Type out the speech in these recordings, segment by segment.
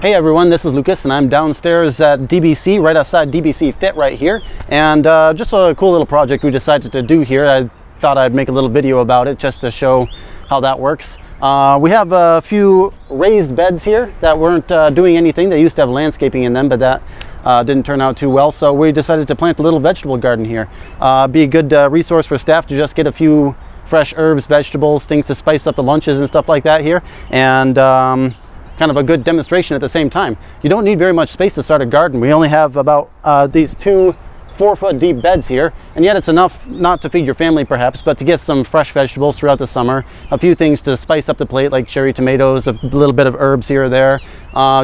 Hey everyone, this is Lucas and I'm downstairs at DBC, right outside DBC Fit right here. And just a cool little project we decided to do here. I thought I'd make a little video about it just to show how that works. We have a few raised beds here that weren't doing anything. They used to have landscaping in them, but that didn't turn out too well. So we decided to plant a little vegetable garden here. Be a good resource for staff to just get a few fresh herbs, vegetables, things to spice up the lunches and stuff like that here. And kind of a good demonstration at the same time. You don't need very much space to start a garden. We only have about these 2 4-foot deep beds here, and yet it's enough not to feed your family perhaps, but to get some fresh vegetables throughout the summer, a few things to spice up the plate like cherry tomatoes, a little bit of herbs here or there,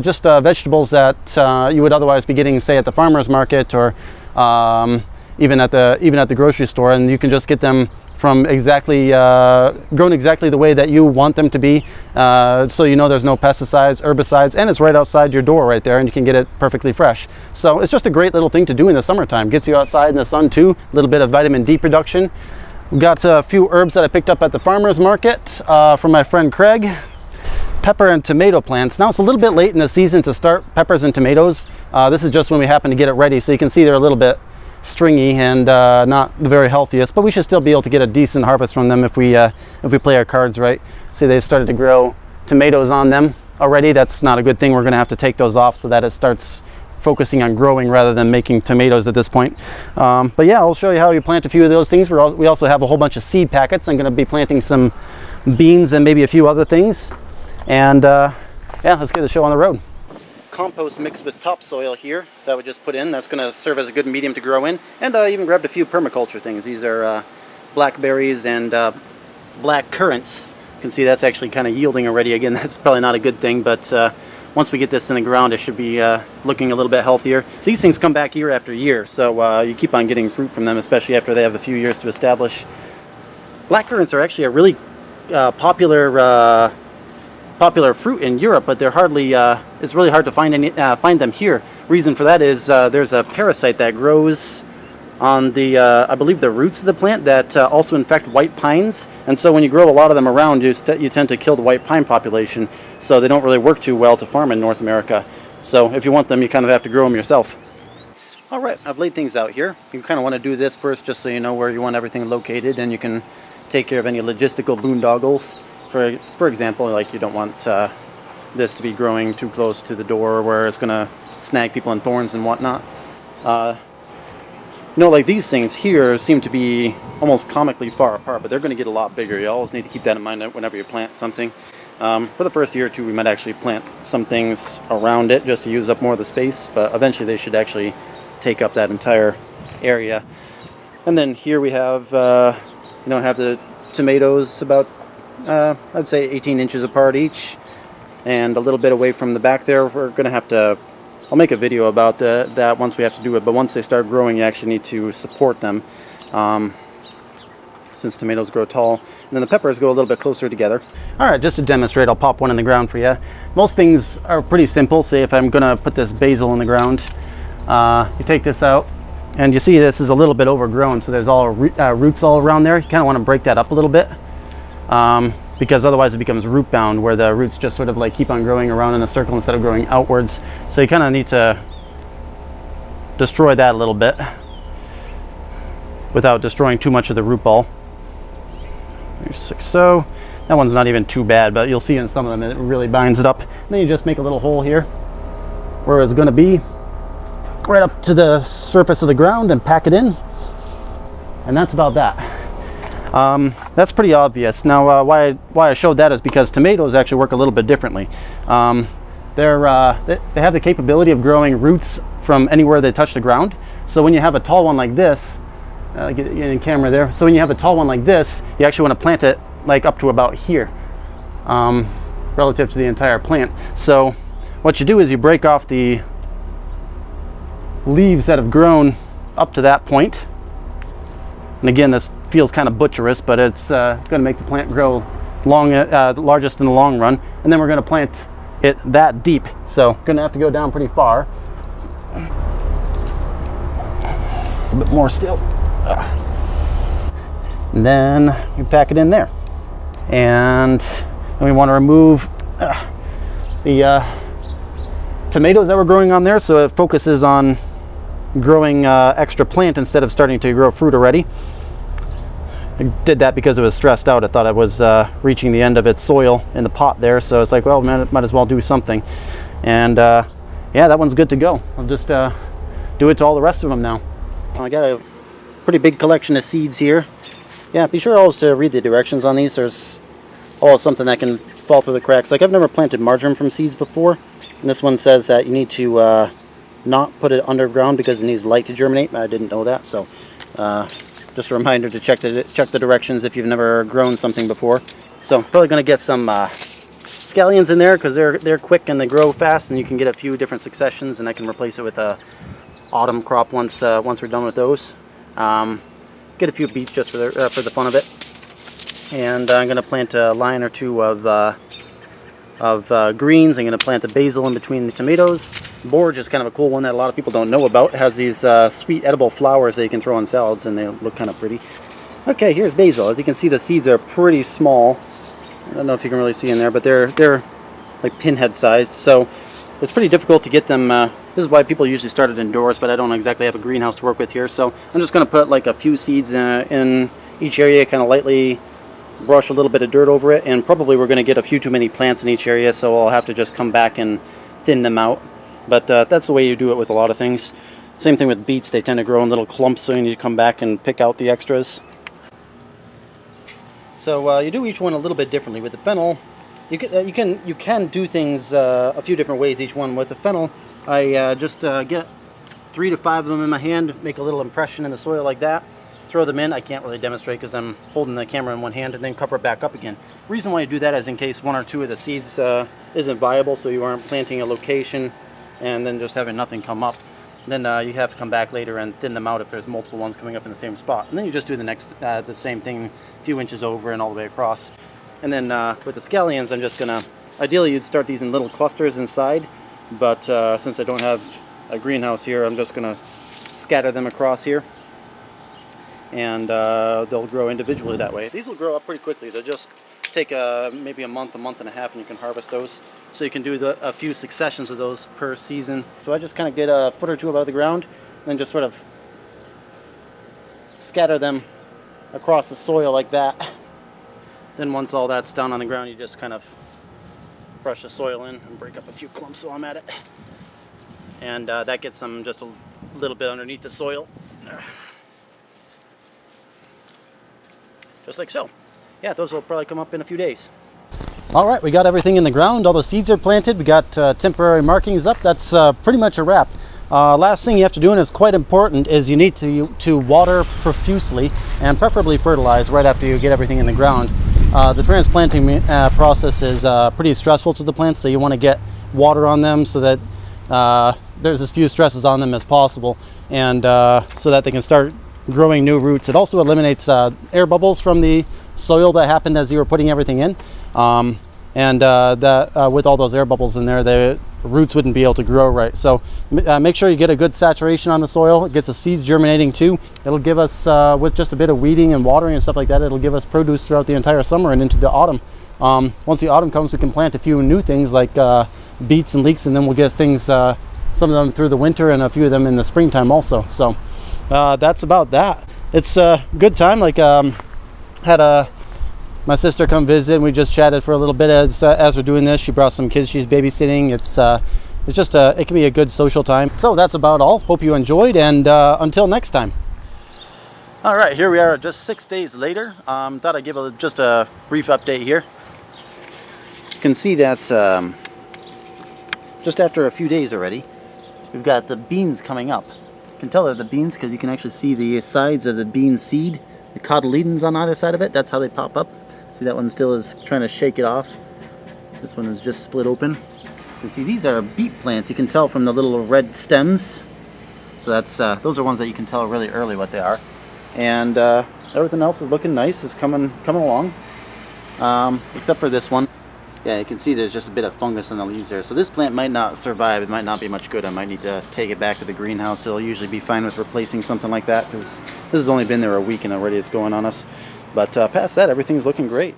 just vegetables that you would otherwise be getting, say, at the farmer's market or even at the grocery store, and you can just get them from exactly grown exactly the way that you want them to be, so you know there's no pesticides, herbicides, and it's right outside your door right there, and you can get it perfectly fresh. So it's just a great little thing to do in the summertime. Gets you outside in the sun too, a little bit of vitamin D production. We've got a few herbs that I picked up at the farmer's market from my friend Craig. Pepper and tomato plants. Now it's a little bit late in the season to start peppers and tomatoes. This is just when we happen to get it ready, so you can see they're a little bit stringy and not the very healthiest, but we should still be able to get a decent harvest from them if we play our cards right. See, they've started to grow tomatoes on them already. That's not a good thing. We're going to have to take those off so that it starts focusing on growing rather than making tomatoes at this point. But yeah, I'll show you how you plant a few of those things. We also have a whole bunch of seed packets. I'm going to be planting some beans and maybe a few other things. And yeah, let's get the show on the road. Compost mixed with topsoil here that we just put in. That's going to serve as a good medium to grow in. And I even grabbed a few permaculture things. These are blackberries and black currants. You can see that's actually kind of yielding already. Again, that's probably not a good thing, but once we get this in the ground, it should be looking a little bit healthier. These things come back year after year, so you keep on getting fruit from them, especially after they have a few years to establish. Black currants are actually a really popular fruit in Europe, but they're hardly it's really hard to find them here. Reason for that is there's a parasite that grows on the I believe the roots of the plant that also infect white pines, and so when you grow a lot of them around, you tend to kill the white pine population, so they don't really work too well to farm in North America. So if you want them, you kind of have to grow them yourself. All right, I've laid things out here. You kind of want to do this first just so you know where you want everything located, and you can take care of any logistical boondoggles. For example, like you don't want this to be growing too close to the door where it's going to snag people in thorns and whatnot. Like these things here seem to be almost comically far apart, but they're going to get a lot bigger. You always need to keep that in mind whenever you plant something. For the first year or two, we might actually plant some things around it just to use up more of the space, but eventually they should actually take up that entire area. And then here we have, have the tomatoes about I'd say 18 inches apart each, and a little bit away from the back there. We're going to have to, I'll make a video about that once we have to do it, but once they start growing, you actually need to support them, since tomatoes grow tall. And then the peppers go a little bit closer together. Alright, just to demonstrate, I'll pop one in the ground for you. Most things are pretty simple. Say if I'm going to put this basil in the ground, you take this out, and you see this is a little bit overgrown, so there's all roots all around there. You kind of want to break that up a little bit. Because otherwise it becomes root bound, where the roots just sort of like keep on growing around in a circle instead of growing outwards. So you kind of need to destroy that a little bit without destroying too much of the root ball. Like so. That one's not even too bad, but you'll see in some of them it really binds it up. And then you just make a little hole here where it's going to be, right up to the surface of the ground, and pack it in. And that's about that. That's pretty obvious. Now, why I showed that is because tomatoes actually work a little bit differently. They have the capability of growing roots from anywhere they touch the ground. So when you have a tall one like this, get in camera there. So when you have a tall one like this, you actually want to plant it like up to about here, relative to the entire plant. So what you do is you break off the leaves that have grown up to that point. And again, this feels kind of butcherous, but it's going to make the plant grow largest in the long run. And then we're going to plant it that deep, so going to have to go down pretty far. A bit more still. And then we pack it in there. And then we want to remove the tomatoes that were growing on there, so it focuses on growing extra plant instead of starting to grow fruit already. I did that because it was stressed out. I thought it was reaching the end of its soil in the pot there, so it's like, well, man, might as well do something. And yeah, that one's good to go. I'll just do it to all the rest of them now. I got a pretty big collection of seeds here. Yeah, be sure always to read the directions on these. There's always something that can fall through the cracks. Like, I've never planted marjoram from seeds before, and this one says that you need to not put it underground because it needs light to germinate. I didn't know that, so just a reminder to check the directions if you've never grown something before. So probably going to get some scallions in there because they're quick and they grow fast, and you can get a few different successions, and I can replace it with a autumn crop once we're done with those. Get a few beets just for the fun of it, and I'm going to plant a line or two of greens. I'm going to plant the basil in between the tomatoes. Borage is kind of a cool one that a lot of people don't know about. It has these sweet edible flowers that you can throw on salads, and they look kind of pretty. Okay, here's basil. As you can see, the seeds are pretty small. I don't know if you can really see in there, but they're like pinhead sized, so it's pretty difficult to get them. This is why people usually start it indoors, but I don't exactly have a greenhouse to work with here, so I'm just going to put like a few seeds in each area, kind of lightly brush a little bit of dirt over it, and probably we're going to get a few too many plants in each area, so I'll have to just come back and thin them out. But that's the way you do it with a lot of things. Same thing with beets. They tend to grow in little clumps, so you need to come back and pick out the extras. So you do each one a little bit differently. With the fennel, you can do things a few different ways each one. With the fennel, I just get 3 to 5 of them in my hand, make a little impression in the soil like that, throw them in. I can't really demonstrate because I'm holding the camera in one hand, and then cover it back up again. The reason why you do that is in case 1 or 2 of the seeds isn't viable, so you aren't planting a location and then just having nothing come up. Then you have to come back later and thin them out if there's multiple ones coming up in the same spot. And then you just do the same thing a few inches over and all the way across. And then with the scallions, I'm just gonna, ideally you'd start these in little clusters inside, but since I don't have a greenhouse here, I'm just gonna scatter them across here, and they'll grow individually that way. These will grow up pretty quickly. They'll just take maybe a month and a half, and you can harvest those. So you can do a few successions of those per season. So I just kind of get a foot or 2 above the ground, and then just sort of scatter them across the soil like that. Then once all that's done on the ground, you just kind of brush the soil in and break up a few clumps while I'm at it. And that gets them just a little bit underneath the soil. Just like so. Yeah, those will probably come up in a few days. All right, we got everything in the ground. All the seeds are planted. We got temporary markings up. That's pretty much a wrap. Last thing you have to do, and it's quite important, is you need to water profusely and preferably fertilize right after you get everything in the ground. The transplanting process is pretty stressful to the plants, so you want to get water on them so that there's as few stresses on them as possible, and so that they can start growing new roots. It also eliminates air bubbles from the soil that happened as you were putting everything in, and with all those air bubbles in there, the roots wouldn't be able to grow right. So make sure you get a good saturation on the soil. It gets the seeds germinating too. It'll give us, with just a bit of weeding and watering and stuff like that, it'll give us produce throughout the entire summer and into the autumn. Once the autumn comes, we can plant a few new things like beets and leeks, and then we'll get things, some of them through the winter and a few of them in the springtime also. So that's about that. It's a good time. Like had my sister come visit, and we just chatted for a little bit as we're doing this. She brought some kids she's babysitting. It's just it can be a good social time. So that's about all. Hope you enjoyed, and until next time. All right, here we are just 6 days later. Thought I'd give just a brief update here. You can see that just after a few days already, we've got the beans coming up. You can tell they're the beans because you can actually see the sides of the bean seed, the cotyledons on either side of it. That's how they pop up. See, that one still is trying to shake it off. This one is just split open. You can see these are beet plants. You can tell from the little red stems. So that's those are ones that you can tell really early what they are. And everything else is looking nice. Is coming along, except for this one. Yeah, you can see there's just a bit of fungus in the leaves there. So this plant might not survive. It might not be much good. I might need to take it back to the greenhouse. It'll usually be fine with replacing something like that because this has only been there a week and already it's going on us. But past that, everything's looking great.